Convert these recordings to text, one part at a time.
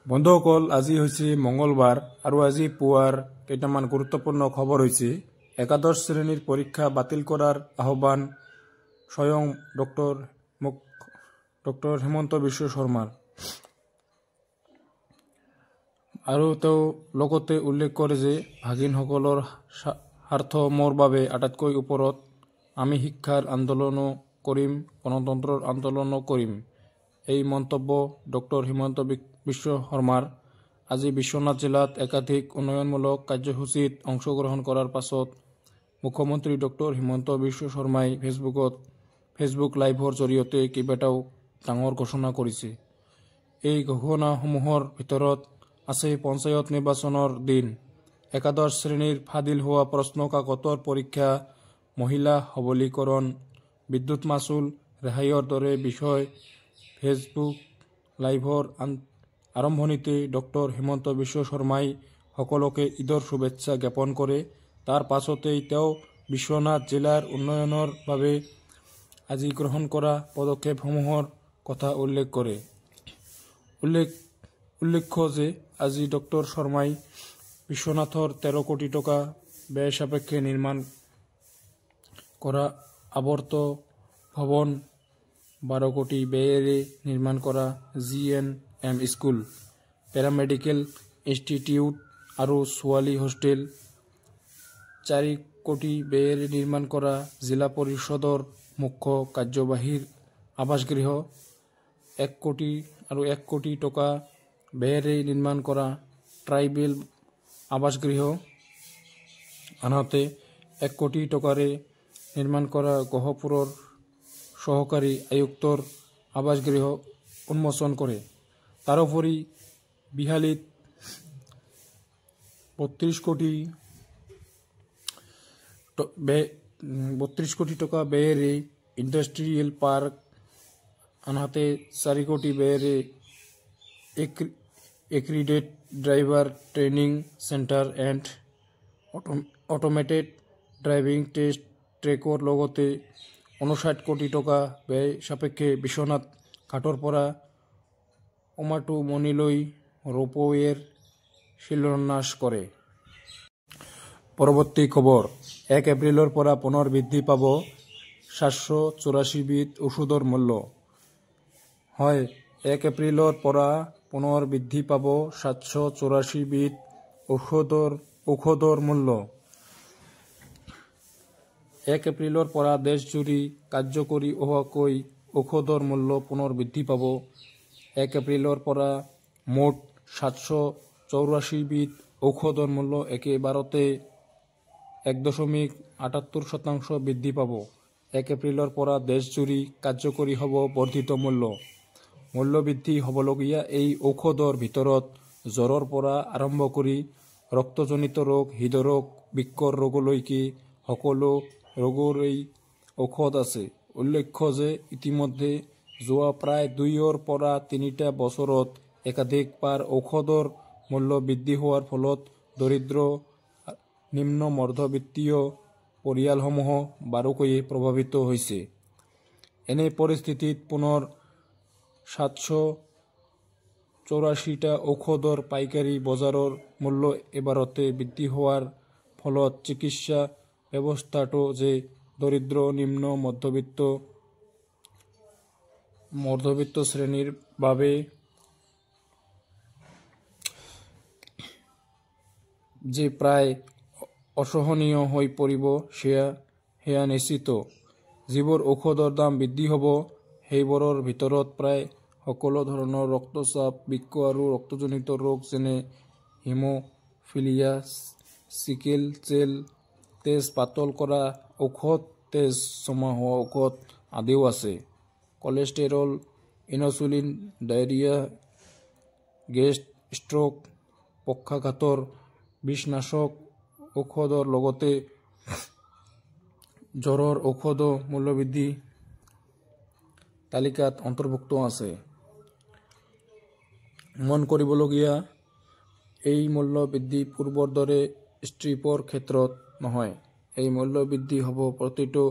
বন্ধুসকল, আজি হৈছে মঙ্গলবাৰ আৰু আজি পুৱাৰ কেইটামান গুৰুত্বপূৰ্ণ খবৰ হৈছে। একাদশ শ্ৰেণীৰ পৰীক্ষা বাতিল কৰাৰ আহ্বান স্বয়ং ডক্টৰ হিমন্ত বিশ্ব শৰ্মাৰ। আৰু তেওঁ লগতে উল্লেখ কৰে যে ভাগিনসকলৰ স্বাৰ্থ মোৰ বাবে আটাইতকৈ ওপৰত। আমি শিক্ষাৰ আন্দোলনো কৰিম, গণতন্ত্ৰৰ আন্দোলনো কৰিম। এই মন্তব্য ডক্টৰ হিমন্ত বিশ্ব শৰ্মাৰ। আজি বিশ্বনাথ জিলাত একাধিক উন্নয়নমূলক কাৰ্যসূচীত অংশগ্ৰহণ কৰাৰ পাছত মুখ্যমন্ত্ৰী ডক্টৰ হিমন্ত বিশ্ব শৰ্মাই ফেচবুক লাইভৰ জৰিয়তে কেইবাটাও ডাঙৰ ঘোষণা কৰিছে। এই ঘোষণাসমূহৰ ভিতৰত আছে পঞ্চায়ত নিৰ্বাচনৰ দিন, একাদশ শ্ৰেণীৰ ফাদিল হোৱা প্ৰশ্ন কাকতৰ পৰীক্ষা, মহিলা সবলীকৰণ, বিদ্যুৎ মাচুল ৰেহাইৰ দৰে বিষয়। ফেচবুক লাইভৰ আৰম্ভণিতে ডক্টৰ হিমন্ত বিশ্ব শৰ্মাই সকলোকে ঈদৰ শুভেচ্ছা জ্ঞাপন কৰে। তাৰ পাছতেই তেওঁ বিশ্বনাথ জিলাৰ উন্নয়নৰ বাবে আজি গ্ৰহণ কৰা পদক্ষেপসমূহৰ কথা উল্লেখ কৰে। উল্লেখ্য যে আজি ডক্টৰ শৰ্মাই বিশ্বনাথৰ 13 কোটি টকা ব্যয় সাপেক্ষে নিৰ্মাণ কৰা আৱৰ্ত ভৱন, 12 কোটি ব্যয়েৰে নিৰ্মাণ কৰা GNM স্কুল, পেৰামেডিকেল ইনষ্টিটিউট আৰু ছোৱালী হোষ্টেল, 4 কোটি ব্যয়েৰে নিৰ্মাণ কৰা জিলা পৰিষদৰ মুখ্য কাৰ্যবাহীৰ আৱাসগৃহ, 1 কোটি টকা ব্যয়েৰে নিৰ্মাণ কৰা ট্ৰাইবেল আৱাসগৃহ, আনহাতে 1 কোটি টকাৰে নিৰ্মাণ কৰা গহপুৰৰ সহকাৰী আয়ুক্তৰ আৱাসগৃহ উন্মোচন কৰে। তাৰোপৰি বিহালীত 32 কোটি টকা ব্যয়েৰে ইণ্ডাষ্ট্ৰিয়েল পাৰ্ক, আনহাতে 4 কোটি ব্যয়েৰে accredited driver training centre and automated driving test ট্ৰেকৰ লগতে 59 কোটি টকা ব্যয় সাপেক্ষে বিশ্বনাথ ঘাটৰ পৰা উমাটুমণিলৈ ৰ'পৱেৰ শিলান্যাস কৰে। পৰৱৰ্তী খবৰ, 1 এপ্ৰিলৰ পৰা পুনৰ বৃদ্ধি পাব 784 বিধ ঔষধৰ মূল্য। হয়, 1 এপ্ৰিলৰ পৰা পুনৰ বৃদ্ধি পাব 784 বিধ ঔষধৰ মূল্য। 1 এপ্ৰিলৰ পৰা দেশজুৰি কাৰ্যকৰী হোৱাকৈ ঔষধৰ মূল্য পুনৰ বৃদ্ধি পাব। 1 এপ্ৰিলৰ পৰা মুঠ 784 বিধ ঔষধৰ মূল্য একেবাৰতে 1.78% বৃদ্ধি পাব। 1 এপ্ৰিলৰ পৰা দেশজুৰি কাৰ্যকৰী হ'ব বৰ্ধিত মূল্য। মূল্যবৃদ্ধি হ'বলগীয়া এই ঔষধৰ ভিতৰত জ্বৰৰ পৰা আৰম্ভ কৰি ৰক্তজনিত ৰোগ, হৃদৰোগ, বৃক্কৰ ৰোগলৈকে সকলো ৰোগৰেই ঔষধ আছে। উল্লেখ্য যে ইতিমধ্যে যোৱা প্ৰায় 2 পৰা 3 বছৰত একাধিকবাৰ ঔষধৰ মূল্য বৃদ্ধি হোৱাৰ ফলত দৰিদ্ৰ নিম্ন মধ্যবিত্তীয় পৰিয়ালসমূহ বাৰুকৈয়ে প্ৰভাৱিত হৈছে। এনে পৰিস্থিতিত পুনৰ 784টা ঔষধৰ পাইকাৰী বজাৰৰ মূল্য এবাৰতে বৃদ্ধি হোৱাৰ ফলত চিকিৎসা ব্যৱস্থাটো যে দৰিদ্ৰ নিম্ন মধ্যবিত্ত শ্ৰেণীৰ বাবে যে প্ৰায় অসহনীয় হৈ পৰিব সেয়া নিশ্চিত। যিবোৰ ঔষধৰ দাম বৃদ্ধি হ'ব সেইবোৰৰ ভিতৰত প্ৰায় সকলো ধৰণৰ ৰক্তচাপ, বৃক্ক আৰু ৰক্তজনিত ৰোগ যেনে হিমোফিলিয়া, চিকেল চেল, তেজ পাতল কৰা ঔষধ, তেজ জমা হোৱা ঔষধ আদিও আছে। Cholesterol, insulin, diarrhoea, gas, stroke, পক্ষাঘাতৰ বিষনাশক ঔষধৰ লগতে জ্বৰৰ ঔষধো মূল্যবৃদ্ধি তালিকাত অন্তৰ্ভুক্ত আছে। মন কৰিবলগীয়া, এই মূল্য বৃদ্ধি পূৰ্বৰ দৰে ষ্ট্ৰিপৰ ক্ষেত্ৰত নহয়। এই মূল্য বৃদ্ধি হ'ব প্ৰতিটো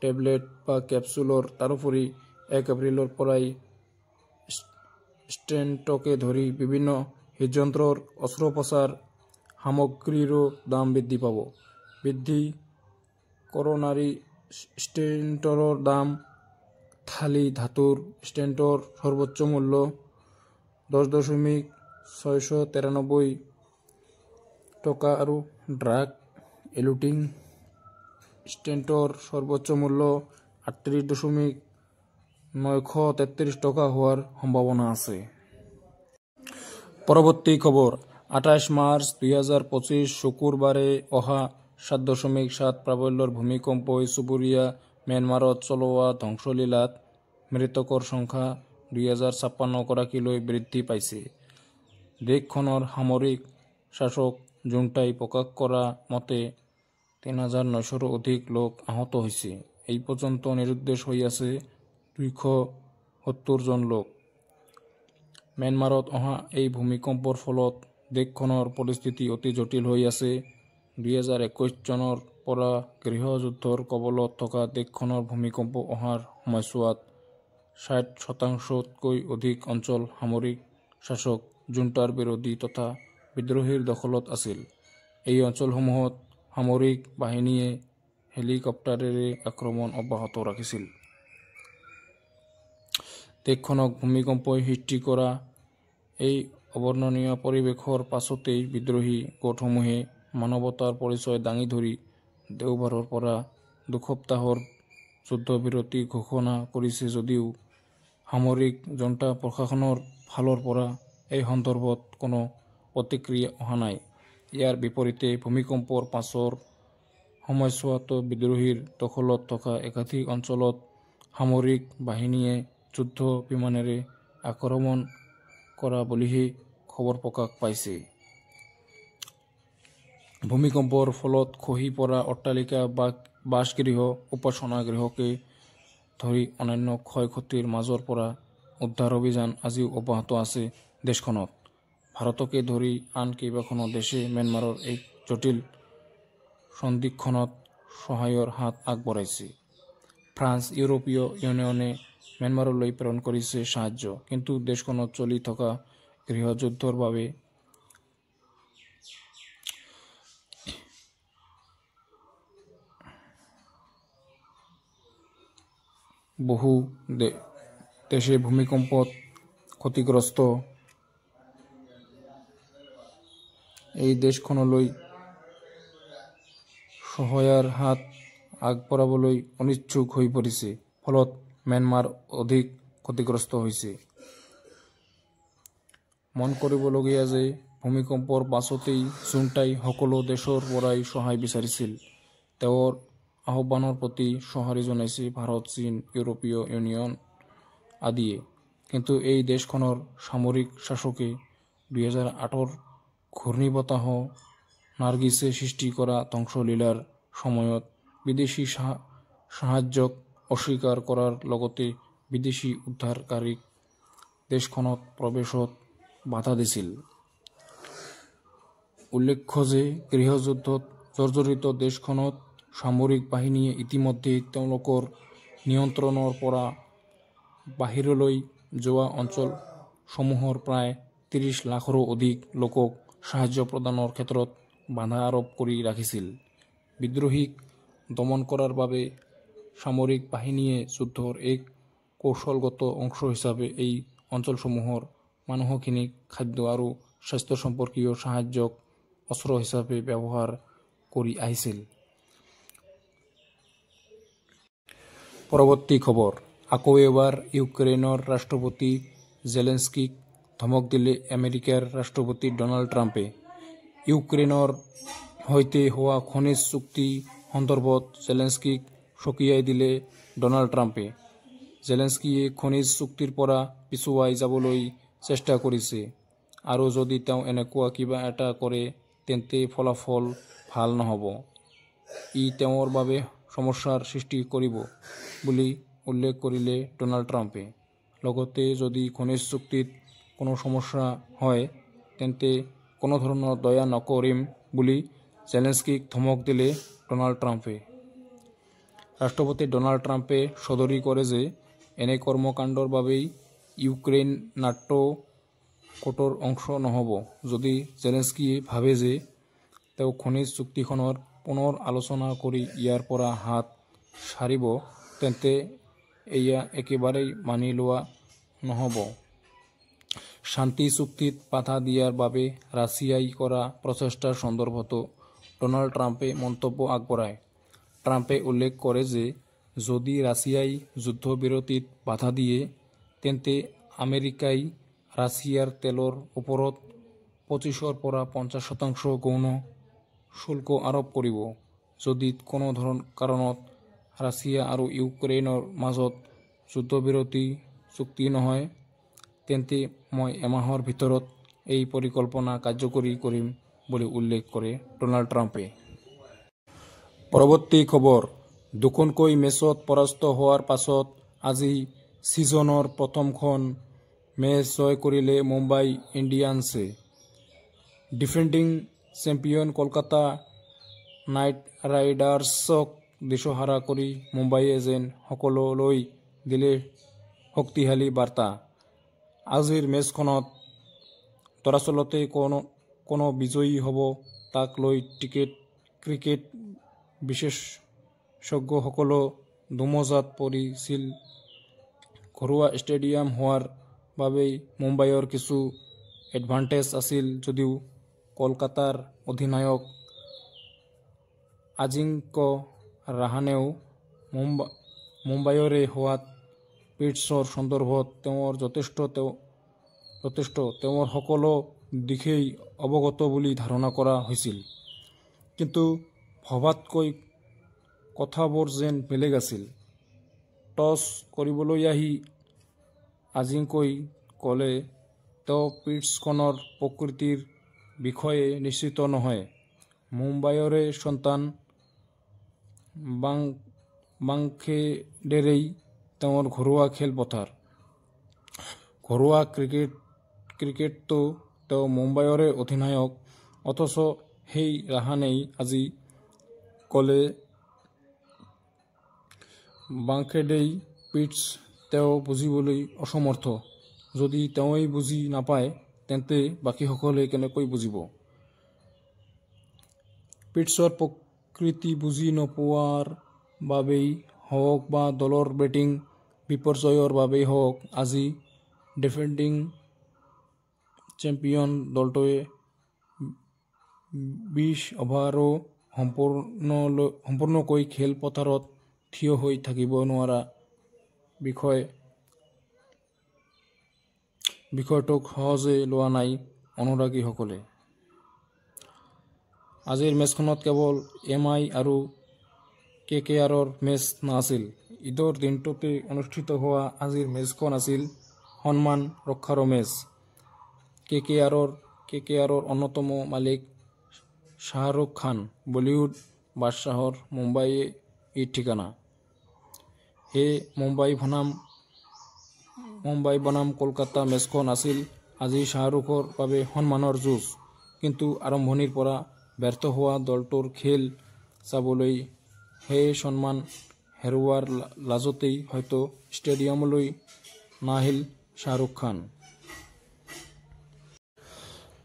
টেবলেট বা কেপচুলৰ। তাৰোপৰি 1 এপ্ৰিলৰ পৰাই ষ্টেণ্টকে ধৰি বিভিন্ন হৃদযন্ত্ৰৰ অস্ত্ৰোপচাৰ সামগ্ৰীৰো দাম বৃদ্ধি পাব। বৃদ্ধি কৰোনাৰী ষ্টেণ্টৰ দাম। থালি ধাতুৰ ষ্টেণ্টৰ সৰ্বোচ্চ মূল্য 10,693 টকা আৰু ড্ৰাগ এলুটিং ষ্টেণ্টৰ সৰ্বোচ্চ মূল্য 38,933 টকা হোৱাৰ সম্ভাৱনা আছে। পৰৱৰ্তী খবৰ 28 মাৰ্চ 2025 শুকুৰবাৰে অহা 7.7 প্ৰাবল্যৰ ভূমিকম্পই চুবুৰীয়া ম্যানমাৰত চলোৱা ধ্বংসলীলাত মৃতকৰ সংখ্যা 2056 গৰাকীলৈ বৃদ্ধি পাইছে। দেশখনৰ সামৰিক শাসক জুণ্টাই প্ৰকাশ কৰা মতে 3,900ৰো অধিক লোক আহত হৈছে। এই পৰ্যন্ত নিৰুদ্দেশ হৈ আছে 270 জন লোক। ম্যানমাৰত অহা এই ভূমিকম্পৰ ফলত দেশখনৰ পৰিস্থিতি অতি জটিল হৈ আছে। 2021 চনৰ পৰা গৃহযুদ্ধৰ কবলত থকা দেশখনৰ ভূমিকম্প অহাৰ সময়ছোৱাত 60%তকৈ অধিক অঞ্চল সামৰিক শাসক জুণ্টাৰ বিৰোধী তথা বিদ্ৰোহীৰ দখলত আছিল। এই অঞ্চলসমূহত সামৰিক বাহিনীয়ে হেলিকপ্টাৰেৰে আক্ৰমণ অব্যাহত ৰাখিছিল। দেশখনক ভূমিকম্পই সৃষ্টি কৰা এই অবৰ্ণনীয় পৰিৱেশৰ পাছতেই বিদ্ৰোহী গোটসমূহে মানৱতাৰ পৰিচয় দাঙি ধৰি দেওবাৰৰ পৰা দুসপ্তাহৰ যুদ্ধবিৰতি ঘোষণা কৰিছে যদিও সামৰিক জুণ্টা প্ৰশাসনৰ ফালৰ পৰা এই সন্দৰ্ভত কোনো প্ৰতিক্ৰিয়া অহা নাই। ইয়াৰ বিপৰীতে ভূমিকম্পৰ পাছৰ সময়ছোৱাতো বিদ্ৰোহীৰ দখলত থকা একাধিক অঞ্চলত সামৰিক বাহিনীয়ে যুদ্ধ বিমানেৰে আক্ৰমণ কৰা বুলিহে খবৰ প্ৰকাশ পাইছে। ভূমিকম্পৰ ফলত খহি পৰা অট্টালিকা, বাসগৃহ, উপাসনা গৃহকে ধৰি অন্যান্য ক্ষয় ক্ষতিৰ মাজৰ পৰা উদ্ধাৰ অভিযান আজিও অব্যাহত আছে দেশখনত। ভাৰতকে ধৰি আন কেইবাখনো দেশে ম্যানমাৰৰ এই জটিল সন্ধিক্ষণত সহায়ৰ হাত আগবঢ়াইছে। ফ্ৰান্স, ইউৰোপীয় ইউনিয়নে ম্যানমাৰলৈ প্ৰেৰণ কৰিছে সাহায্য। কিন্তু দেশখনত চলি থকা গৃহযুদ্ধৰ বাবে বহু দেশে ভূমিকম্পত ক্ষতিগ্ৰস্ত এই দেশখনলৈ সহায়ৰ হাত আগবঢ়াবলৈ অনিচ্ছুক হৈ পৰিছে। ফলত ম্যানমাৰ অধিক ক্ষতিগ্ৰস্ত হৈছে। মন কৰিবলগীয়া যে ভূমিকম্পৰ পাছতেই জুণ্টাই সকলো দেশৰ পৰাই সহায় বিচাৰিছিল। তেওঁৰ আহ্বানৰ প্ৰতি সঁহাৰি জনাইছে ভাৰত, চীন, ইউৰোপীয় ইউনিয়ন আদিয়ে। কিন্তু এই দেশখনৰ সামৰিক শাসকে 2008 ঘূৰ্ণীবতাহ নাৰ্গিছে সৃষ্টি কৰা ধ্বংসলীলাৰ সময়ত বিদেশী সাহায্যক অস্বীকাৰ কৰাৰ লগতে বিদেশী উদ্ধাৰকাৰীক দেশখনত প্ৰৱেশত বাধা দিছিল। উল্লেখ্য যে গৃহযুদ্ধত জৰ্জৰিত দেশখনত সামৰিক বাহিনীয়ে ইতিমধ্যে তেওঁলোকৰ নিয়ন্ত্ৰণৰ পৰা বাহিৰলৈ যোৱা অঞ্চলসমূহৰ প্ৰায় 30 লাখৰো অধিক লোকক সাহায্য প্ৰদানৰ ক্ষেত্ৰত বাধা আৰোপ কৰি ৰাখিছিল। বিদ্ৰোহীক দমন কৰাৰ বাবে সামৰিক বাহিনীয়ে যুদ্ধৰ এক কৌশলগত অংশ হিচাপে এই অঞ্চলসমূহৰ মানুহখিনিক খাদ্য আৰু স্বাস্থ্য সম্পৰ্কীয় সাহায্যক অস্ত্ৰ হিচাপে ব্যৱহাৰ কৰি আহিছিল। পৰৱৰ্তী খবৰ আকৌ এবাৰ ইউক্ৰেইনৰ ৰাষ্ট্ৰপতি জেলেনস্কিক ধমক দিলে আমেৰিকাৰ ৰাষ্ট্ৰপতি ডনাল্ড ট্ৰাম্পে। ইউক্ৰেইনৰ সৈতে হোৱা খনিজ চুক্তি সন্দৰ্ভত জেলেনস্কিক সকীয়াই দিলে ডনাল্ড ট্ৰাম্পে। জেলেনস্কিয়ে খনিজ চুক্তিৰ পৰা পিছুৱাই যাবলৈ চেষ্টা কৰিছে আৰু যদি তেওঁ এনেকুৱা কিবা এটা কৰে তেন্তে ফলাফল ভাল নহ'ব। ই তেওঁৰ বাবে সমস্যাৰ সৃষ্টি কৰিব বুলি উল্লেখ কৰিলে ডনাল্ড ট্ৰাম্পে। লগতে যদি খনিজ চুক্তিত কোনো সমস্যা হয় তেন্তে কোনো ধৰণৰ দয়া নকৰিম বুলি জেলেনস্কিক ধমক দিলে ডনাল্ড ট্ৰাম্পে। ৰাষ্ট্ৰপতি ডনাল্ড ট্ৰাম্পে সদৰি কৰে যে এনে কৰ্মকাণ্ডৰ বাবেই ইউক্ৰেইন নাটো কঠোৰ অংশ নহ'ব। যদি জেলেনস্কিয়ে ভাবে যে তেওঁ খনিজ চুক্তিখনৰ পুনৰ আলোচনা কৰি ইয়াৰ পৰা হাত সাৰিব, তেন্তে এয়া একেবাৰেই মানি লোৱা নহ'ব। শান্তি চুক্তিত বাধা দিয়াৰ বাবে ৰাছিয়াই কৰা প্ৰচেষ্টাৰ সন্দৰ্ভতো ডনাল্ড ট্ৰাম্পে মন্তব্য আগবঢ়ায়। ট্ৰাম্পে উল্লেখ কৰে যে যদি ৰাছিয়াই যুদ্ধবিৰতিত বাধা দিয়ে, তেন্তে আমেৰিকাই ৰাছিয়াৰ তেলৰ ওপৰত 25ৰ পৰা 50% গৌণ শুল্ক আৰোপ কৰিব। যদি কোনো কাৰণত ৰাছিয়া আৰু ইউক্ৰেইনৰ মাজত যুদ্ধবিৰতি চুক্তি নহয়, তেন্তে মই এমাহৰ ভিতৰত এই পৰিকল্পনা কাৰ্যকৰী কৰিম বুলি উল্লেখ কৰে ডনাল্ড ট্ৰাম্পে। পৰৱৰ্তী খবৰ, দুখনকৈ মেচত পৰাস্ত হোৱাৰ পাছত আজি ছিজনৰ প্ৰথমখন মেচ জয় কৰিলে মুম্বাই ইণ্ডিয়ানছে। ডিফেণ্ডিং চেম্পিয়ন কলকাতা নাইট ৰাইডাৰ্ছক দিশহাৰা কৰি মুম্বাইয়ে যেন সকললৈ দিলে শক্তিশালী বাৰ্তা। আজিৰ মেচখনত দৰাচলতে কোন বিজয়ী হ'ব তাক লৈ ক্ৰিকেট বিশেষজ্ঞসকলো দোমোজাত পৰিছিল। ঘৰুৱা ষ্টেডিয়াম হোৱাৰ বাবেই মুম্বাইৰ কিছু এডভান্টেজ আছিল যদিও কলকাতাৰ অধিনায়ক আজিংক্য ৰাহানেও মুম্বাইৰে হোৱাত পিটছৰ সন্দৰ্ভত তেওঁৰ যথেষ্ট তেওঁৰ সকলো দিশেই অৱগত বুলি ধাৰণা কৰা হৈছিল। কিন্তু ভবাতকৈ কথাবোৰ যেন বেলেগ আছিল। টছ কৰিবলৈ আহি আজিংক্যই ক'লে তেওঁ পিটছখনৰ প্ৰকৃতিৰ বিষয়ে নিশ্চিত নহয়। মুম্বাইৰে সন্তান ৱাংখেডেৰেই তেওঁৰ ঘৰুৱা খেলপথাৰ। ঘৰুৱা ক্ৰিকেটতো তেওঁ মুম্বাইৰে অধিনায়ক। অথচ সেই ৰাহানেই আজি ক'লে ৱাংখেডেই পিটছ তেওঁ বুজিবলৈ অসমৰ্থ। যদি তেওঁই বুজি নাপায়, তেন্তে বাকীসকলে কেনেকৈ বুজিব? পিটছৰ প্ৰকৃতি বুজি নোপোৱাৰ বাবেই হওক বা দলৰ বেটিং বিপৰ্যয়ৰ বাবেই হওক, আজি ডিফেণ্ডিং চেম্পিয়ন দলটোৱে 20 অভাৰো সম্পূৰ্ণকৈ খেলপথাৰত থিয় হৈ থাকিব নোৱাৰা বিষয়টোক সহজে লোৱা নাই অনুৰাগীসকলে। আজিৰ মেচখনত কেৱল এম.আই. আৰু কে.কে.আৰৰ মেচ নাছিল। ঈদৰ দিনটোতে অনুষ্ঠিত হোৱা আজিৰ মেচখন আছিল সন্মান ৰক্ষাৰো মেচ। কে.কে.আৰৰ অন্যতম মালিক শ্বাহৰুখ খান। বলিউড বাদশ্বাহৰ মুম্বাইয়ে ঠিকনা। সেয়ে মুম্বাই বনাম কলকাতা মেচখন আছিল আজি শ্বাহৰুখৰ বাবে সন্মানৰ যুঁজ। কিন্তু আৰম্ভণিৰ পৰা ব্যৰ্থ হোৱা দলটোৰ খেল চাবলৈ সেই সন্মান হেৰুওৱাৰ লাজতেই হয়তো ষ্টেডিয়ামলৈ নাহিল শ্বাহৰুখ খান।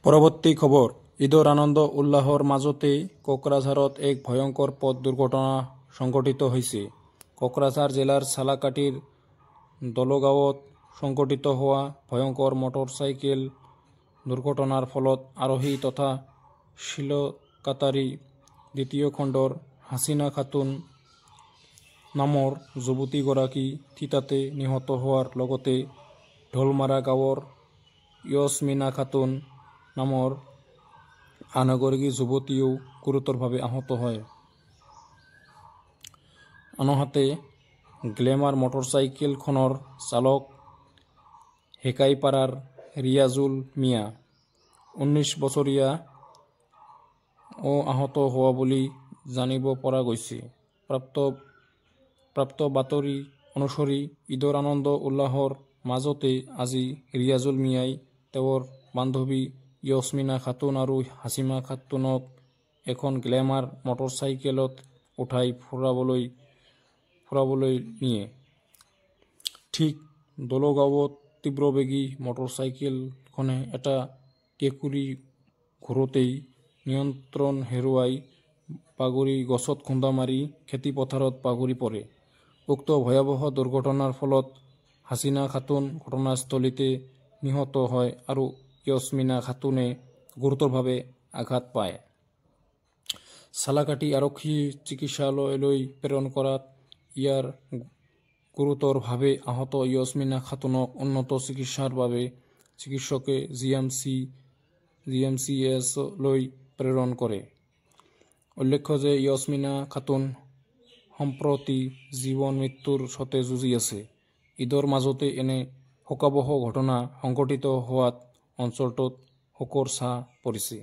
পৰৱৰ্তী খবৰ, ঈদৰ আনন্দ উল্লাহৰ মাজতেই কোকৰাঝাৰত এক ভয়ংকৰ পথ দুৰ্ঘটনা সংঘটিত হৈছে। কোকৰাঝাৰ জিলাৰ চালাকাটিৰ দলগাঁৱত সংঘটিত হোৱা ভয়ংকৰ মটৰচাইকেল দুৰ্ঘটনাৰ ফলত আৰোহী তথা শিলকাটাৰী ২য় খণ্ডৰ হাছিনা খাতুন নামৰ যুৱতীগৰাকী থিতাতে নিহত হোৱাৰ লগতে ঢোলমাৰা গাঁৱৰ য়স্মিনা খাতুন নামৰ আন এগৰাকী যুৱতীও গুৰুতৰভাৱে আহত হয়। আনহাতে গ্লেমাৰ মটৰচাইকেলখনৰ চালক হেকাইপাৰাৰ ৰিয়াজুল মিয়া ১৯ বছৰীয়া আহত হোৱা বুলি জানিব পৰা গৈছে। প্ৰাপ্ত বাতৰি অনুসৰি ঈদৰ আনন্দ উল্লাহৰ মাজতে আজি ৰিয়াজুল মিয়াই তেওঁৰ বান্ধৱী য়স্মিনা খাতুন আৰু হাছিমা খাতুনক এখন গ্লেমাৰ মটৰচাইকেলত উঠাই ফুৰাবলৈ নিয়ে। ঠিক দলগাঁৱত তীব্ৰবেগী মটৰচাইকেলখন এখনে এটা কেঁকুৰি ঘূৰোতেই নিয়ন্ত্ৰণ হেৰুৱাই বাগৰি গছত খুন্দা মাৰি খেতিপথাৰত বাগৰি পৰে। উক্ত ভয়াৱহ দুৰ্ঘটনাৰ ফলত হাছিনা খাতুন ঘটনাস্থলীতে নিহত হয় আৰু য়স্মিনা খাতুনে গুৰুতৰভাৱে আঘাত পায়। চালাকাটি আৰক্ষী চিকিৎসালয়লৈ প্ৰেৰণ কৰাত ইয়াৰ গুৰুতৰভাৱে আহত য়স্মিনা খাতুনক উন্নত চিকিৎসাৰ বাবে চিকিৎসকে GMCH-লৈ প্ৰেৰণ কৰে। উল্লেখ্য যে য়স্মিনা খাতুন সম্প্ৰতি জীৱন মৃত্যুৰ সৈতে যুঁজি আছে। ঈদৰ মাজতে এনে শোকাবহ ঘটনা সংঘটিত হোৱাত অঞ্চলটোত শোকৰ ছাঁ পৰিছে।